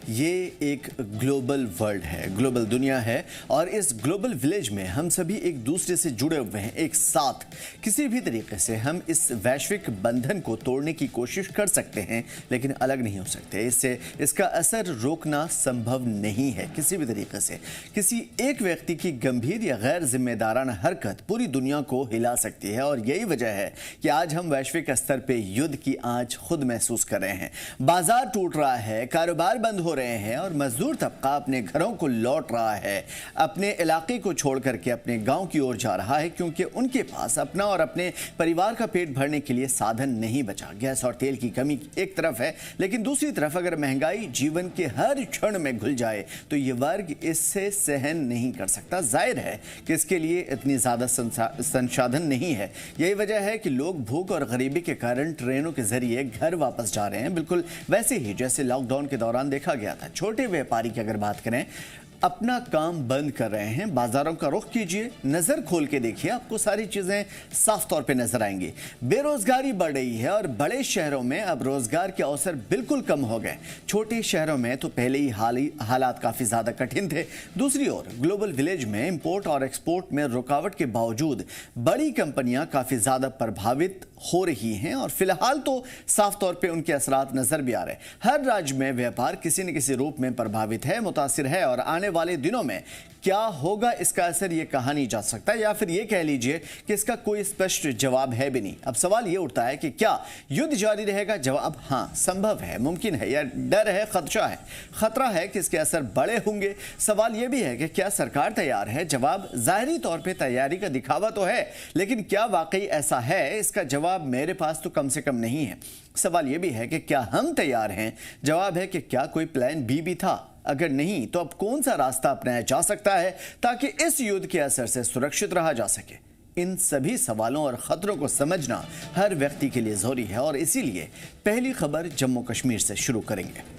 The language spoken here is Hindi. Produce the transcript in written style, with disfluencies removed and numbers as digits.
ये एक ग्लोबल वर्ल्ड है, ग्लोबल दुनिया है और इस ग्लोबल विलेज में हम सभी एक दूसरे से जुड़े हुए हैं। एक साथ किसी भी तरीके से हम इस वैश्विक बंधन को तोड़ने की कोशिश कर सकते हैं, लेकिन अलग नहीं हो सकते। इससे इसका असर रोकना संभव नहीं है किसी भी तरीके से। किसी एक व्यक्ति की गंभीर या गैर जिम्मेदाराना हरकत पूरी दुनिया को हिला सकती है और यही वजह है कि आज हम वैश्विक स्तर पे युद्ध की आंच खुद महसूस कर रहे हैं। बाजार टूट रहा है, कारोबार बंद हो रहे हैं और मजदूर तबका अपने घरों को लौट रहा है, अपने इलाके को छोड़ करके अपने गांव की ओर जा रहा है, क्योंकि उनके पास अपना और अपने परिवार का पेट भरने के लिए साधन नहीं बचा। गैस और तेल की कमी एक तरफ है, लेकिन दूसरी तरफ अगर महंगाई जीवन के हर क्षण में घुल जाए तो ये वर्ग इससे सहन नहीं कर सकता। जाहिर है कि इसके लिए इतनी ज्यादा संसाधन नहीं है। यही वजह है कि लोग भूख और गरीबी के कारण ट्रेनों के जरिए घर वापस जा रहे हैं, बिल्कुल वैसे ही जैसे लॉकडाउन के दौरान देखा गया था। छोटे व्यापारी की अगर बात करें, अपना काम बंद कर रहे हैं। बाजारों का रुख कीजिए, नजर खोल के देखिए, आपको सारी चीजें साफ तौर पे नजर आएंगी। बेरोजगारी बढ़ रही है और बड़े शहरों में अब रोजगार के अवसर बिल्कुल कम हो गए। छोटे शहरों में तो पहले ही हालात काफी ज्यादा कठिन थे। दूसरी ओर ग्लोबल विलेज में इंपोर्ट और एक्सपोर्ट में रुकावट के बावजूद बड़ी कंपनियां काफी ज्यादा प्रभावित हो रही हैं और फिलहाल तो साफ तौर पे उनके असरात नजर भी आ रहे हैं। हर राज्य में व्यापार किसी न किसी रूप में प्रभावित है, मुतासिर है और आने वाले दिनों में क्या होगा इसका असर ये कहा नहीं जा सकता, या फिर ये कह लीजिए कि इसका कोई स्पष्ट जवाब है भी नहीं। अब सवाल ये उठता है कि क्या युद्ध जारी रहेगा? जवाब हाँ, संभव है, मुमकिन है, या डर है, खदशा है, खतरा है कि इसके असर बड़े होंगे। सवाल ये भी है कि क्या सरकार तैयार है? जवाब जाहिरी तौर पर तैयारी का दिखावा तो है, लेकिन क्या वाकई ऐसा है? इसका जवाब मेरे पास तो कम से कम नहीं है। सवाल यह भी है कि क्या हम तैयार हैं? जवाब है कि क्या कोई प्लान बी भी था? अगर नहीं तो अब कौन सा रास्ता अपनाया जा सकता है ताकि इस युद्ध के असर से सुरक्षित रहा जा सके? इन सभी सवालों और खतरों को समझना हर व्यक्ति के लिए जरूरी है और इसीलिए पहली खबर जम्मू कश्मीर से शुरू करेंगे।